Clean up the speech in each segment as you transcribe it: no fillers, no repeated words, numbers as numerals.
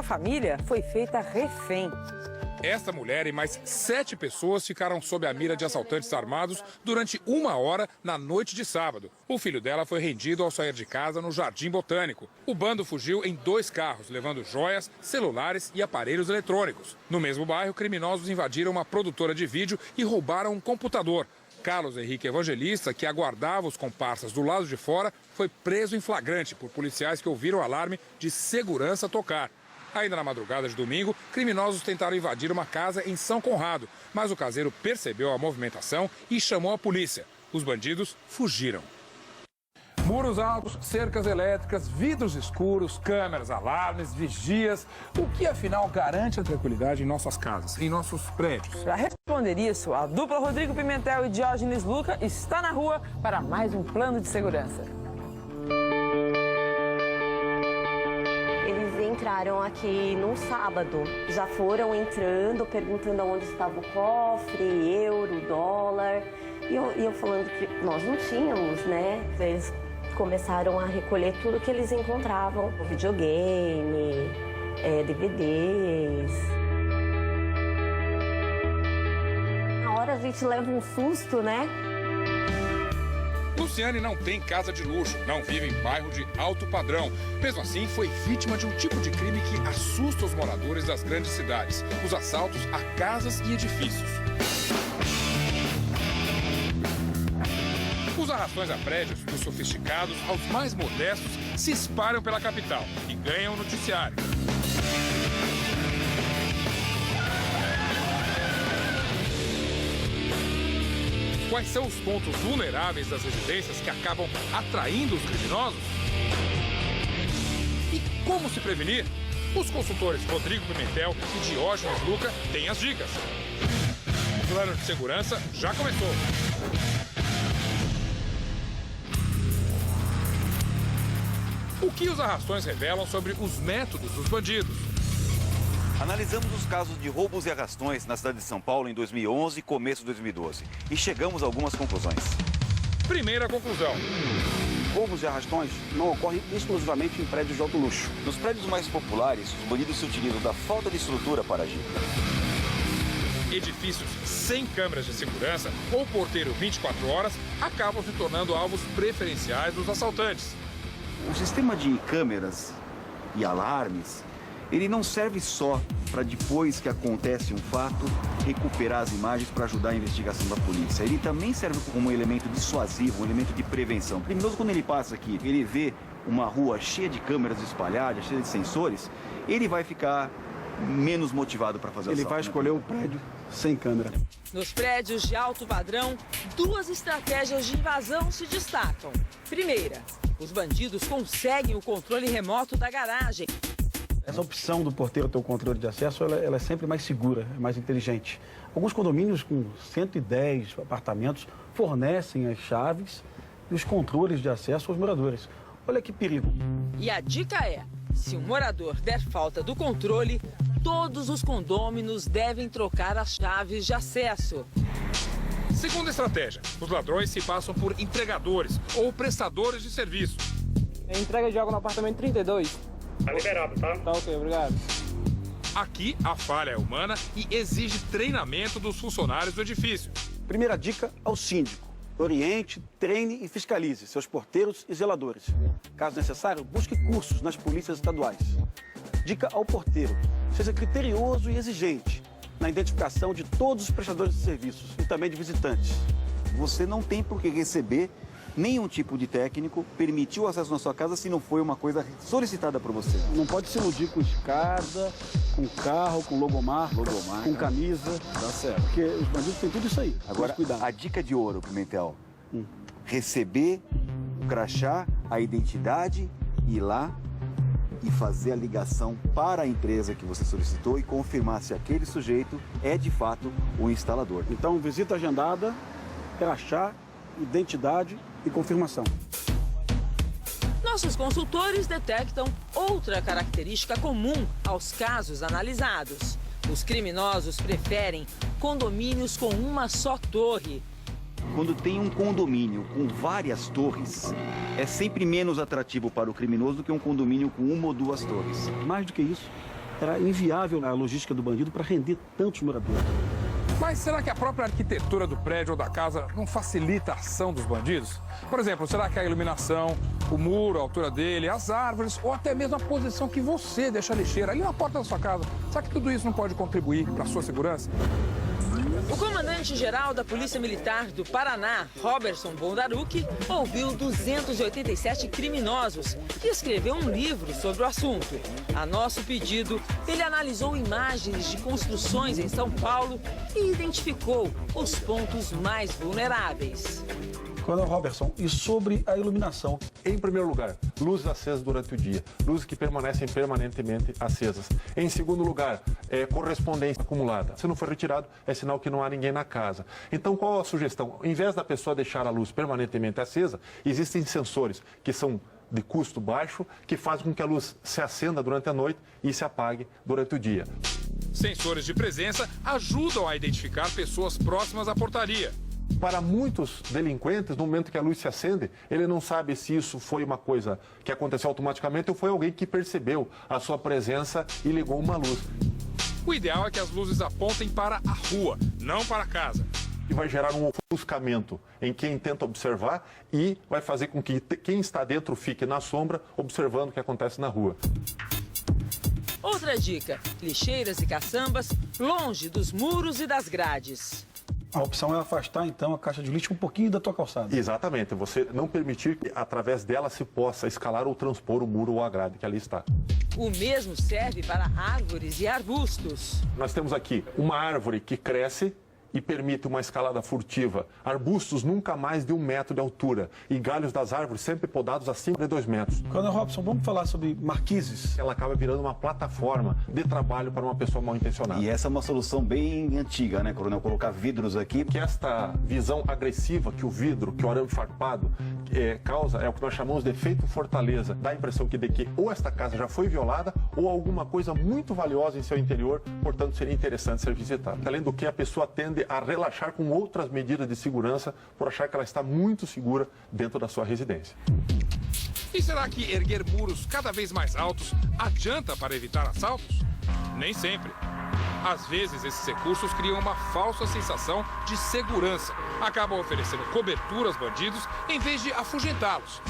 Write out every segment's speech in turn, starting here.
A família foi feita refém. Esta mulher e mais 7 pessoas ficaram sob a mira de assaltantes armados durante 1 hora na noite de sábado. O filho dela foi rendido ao sair de casa no Jardim Botânico. O bando fugiu em 2 carros, levando joias, celulares e aparelhos eletrônicos. No mesmo bairro, criminosos invadiram uma produtora de vídeo e roubaram um computador. Carlos Henrique Evangelista, que aguardava os comparsas do lado de fora, foi preso em flagrante por policiais que ouviram o alarme de segurança tocar. Ainda na madrugada de domingo, criminosos tentaram invadir uma casa em São Conrado, mas o caseiro percebeu a movimentação e chamou a polícia. Os bandidos fugiram. Muros altos, cercas elétricas, vidros escuros, câmeras, alarmes, vigias. O que afinal garante a tranquilidade em nossas casas, em nossos prédios? Para responder isso, a dupla Rodrigo Pimentel e Diógenes Luca está na rua para mais um plano de segurança. Eles entraram aqui no sábado, já foram entrando, perguntando onde estava o cofre, euro, dólar. E eu falando que nós não tínhamos, né? Eles começaram a recolher tudo que eles encontravam, videogame, DVDs. Na hora a gente leva um susto, né? Luciane não tem casa de luxo, não vive em bairro de alto padrão. Mesmo assim, foi vítima de um tipo de crime que assusta os moradores das grandes cidades: os assaltos a casas e edifícios. Os arrastões a prédios, dos sofisticados aos mais modestos, se espalham pela capital e ganham o noticiário. Quais são os pontos vulneráveis das residências que acabam atraindo os criminosos? E como se prevenir? Os consultores Rodrigo Pimentel e Diógenes Luca têm as dicas. O plano de segurança já começou. O que os arrastões revelam sobre os métodos dos bandidos? Analisamos os casos de roubos e arrastões na cidade de São Paulo em 2011 e começo de 2012 e chegamos a algumas conclusões. Primeira conclusão. Roubos e arrastões não ocorrem exclusivamente em prédios de alto luxo. Nos prédios mais populares, os bandidos se utilizam da falta de estrutura para agir. Edifícios sem câmeras de segurança ou porteiro 24 horas acabam se tornando alvos preferenciais dos assaltantes. O sistema de câmeras e alarmes, ele não serve só para depois que acontece um fato, recuperar as imagens para ajudar a investigação da polícia. Ele também serve como um elemento dissuasivo, um elemento de prevenção. O criminoso, quando ele passa aqui, ele vê uma rua cheia de câmeras espalhadas, cheia de sensores, ele vai ficar menos motivado para fazer o assalto. Ele vai escolher o prédio sem câmera. Nos prédios de alto padrão, 2 estratégias de invasão se destacam. Primeira, os bandidos conseguem o controle remoto da garagem. Essa opção do porteiro ter o controle de acesso, ela é sempre mais segura, é mais inteligente. Alguns condomínios com 110 apartamentos fornecem as chaves e os controles de acesso aos moradores. Olha que perigo. E a dica é, se o morador der falta do controle, todos os condôminos devem trocar as chaves de acesso. Segunda estratégia, os ladrões se passam por entregadores ou prestadores de serviço. Entrega de água no apartamento 32. Tá liberado, tá? Tá ok, obrigado. Aqui, a falha é humana e exige treinamento dos funcionários do edifício. Primeira dica ao síndico: oriente, treine e fiscalize seus porteiros e zeladores. Caso necessário, busque cursos nas polícias estaduais. Dica ao porteiro: seja criterioso e exigente na identificação de todos os prestadores de serviços e também de visitantes. Você não tem por que receber nenhum tipo de técnico, permitir o acesso na sua casa se não foi uma coisa solicitada por você. Não pode se iludir com escada, com carro, com logomarca, com camisa. Tá certo. Porque os bandidos têm tudo isso aí. Agora, a dica de ouro, Pimentel: receber o crachá, a identidade, ir lá e fazer a ligação para a empresa que você solicitou e confirmar se aquele sujeito é de fato o instalador. Então, visita agendada, crachá, identidade e confirmação. Nossos consultores detectam outra característica comum aos casos analisados. Os criminosos preferem condomínios com uma só torre. Quando tem um condomínio com várias torres, é sempre menos atrativo para o criminoso do que um condomínio com 1 ou 2 torres. Mais do que isso, Era inviável a logística do bandido para render tantos moradores. Mas será que a própria arquitetura do prédio ou da casa não facilita a ação dos bandidos? Por exemplo, será que a iluminação, o muro, a altura dele, as árvores ou até mesmo a posição que você deixa a lixeira ali na porta da sua casa, será que tudo isso não pode contribuir para a sua segurança? O comandante-geral da Polícia Militar do Paraná, Roberson Bondarucci, ouviu 287 criminosos e escreveu um livro sobre o assunto. A nosso pedido, ele analisou imagens de construções em São Paulo e identificou os pontos mais vulneráveis. Coronel Roberson, e sobre a iluminação? Em primeiro lugar, luzes acesas durante o dia, luzes que permanecem permanentemente acesas. Em segundo lugar, correspondência acumulada. Se não for retirado, é sinal que não há ninguém na casa. Então, qual a sugestão? Ao invés da pessoa deixar a luz permanentemente acesa, existem sensores que são de custo baixo, que fazem com que a luz se acenda durante a noite e se apague durante o dia. Sensores de presença ajudam a identificar pessoas próximas à portaria. Para muitos delinquentes, no momento que a luz se acende, ele não sabe se isso foi uma coisa que aconteceu automaticamente ou foi alguém que percebeu a sua presença e ligou uma luz. O ideal é que as luzes apontem para a rua, não para a casa. E vai gerar um ofuscamento em quem tenta observar e vai fazer com que quem está dentro fique na sombra observando o que acontece na rua. Outra dica: lixeiras e caçambas longe dos muros e das grades. A opção é afastar, então, a caixa de lixo um pouquinho da tua calçada. Exatamente. Você não permitir que, através dela, se possa escalar ou transpor o muro ou a grade que ali está. O mesmo serve para árvores e arbustos. Nós temos aqui uma árvore que cresce e permite uma escalada furtiva. Arbustos nunca mais de 1 metro de altura e galhos das árvores sempre podados acima de 2 metros. Coronel Robson, vamos falar sobre marquises. Ela acaba virando uma plataforma de trabalho para uma pessoa mal intencionada. E essa é uma solução bem antiga, né, Coronel? Colocar vidros aqui. Que esta visão agressiva que o vidro, que o arame farpado causa, é o que nós chamamos de efeito fortaleza. Dá a impressão de que ou esta casa já foi violada ou alguma coisa muito valiosa em seu interior, portanto seria interessante ser visitada. Além do que, a pessoa tende a relaxar com outras medidas de segurança por achar que ela está muito segura dentro da sua residência. E será que erguer muros cada vez mais altos adianta para evitar assaltos? Nem sempre. Às vezes, esses recursos criam uma falsa sensação de segurança. Acabam oferecendo cobertura aos bandidos em vez de afugentá-los.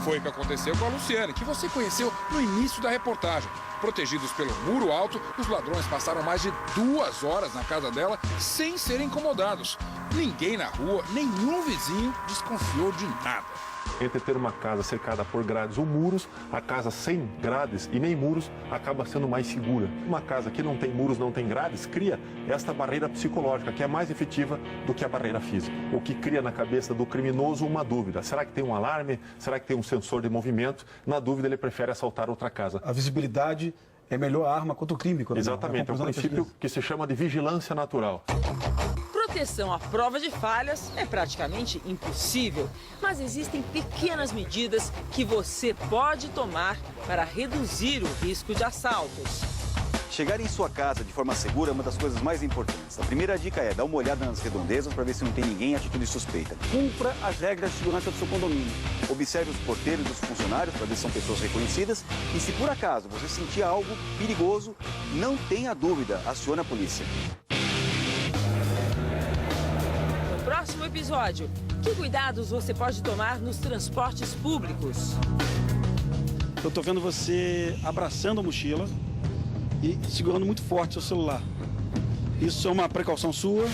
Foi o que aconteceu com a Luciane, que você conheceu no início da reportagem. Protegidos pelo muro alto, os ladrões passaram mais de 2 horas na casa dela sem serem incomodados. Ninguém na rua, nenhum vizinho desconfiou de nada. Entre ter uma casa cercada por grades ou muros, a casa sem grades e nem muros acaba sendo mais segura. Uma casa que não tem muros, não tem grades, cria esta barreira psicológica, que é mais efetiva do que a barreira física. O que cria na cabeça do criminoso uma dúvida. Será que tem um alarme? Será que tem um sensor de movimento? Na dúvida, ele prefere assaltar outra casa. A visibilidade é a melhor arma contra o crime, Coronel. Exatamente, é um princípio que se chama de vigilância natural. Proteção à prova de falhas é praticamente impossível, mas existem pequenas medidas que você pode tomar para reduzir o risco de assaltos. Chegar em sua casa de forma segura é uma das coisas mais importantes. A primeira dica é dar uma olhada nas redondezas para ver se não tem ninguém em atitude suspeita. Cumpra as regras de segurança do seu condomínio. Observe os porteiros e os funcionários para ver se são pessoas reconhecidas. E se por acaso você sentir algo perigoso, não tenha dúvida, acione a polícia. No próximo episódio, que cuidados você pode tomar nos transportes públicos? Eu tô vendo você abraçando a mochila e segurando muito forte o seu celular. Isso é uma precaução sua?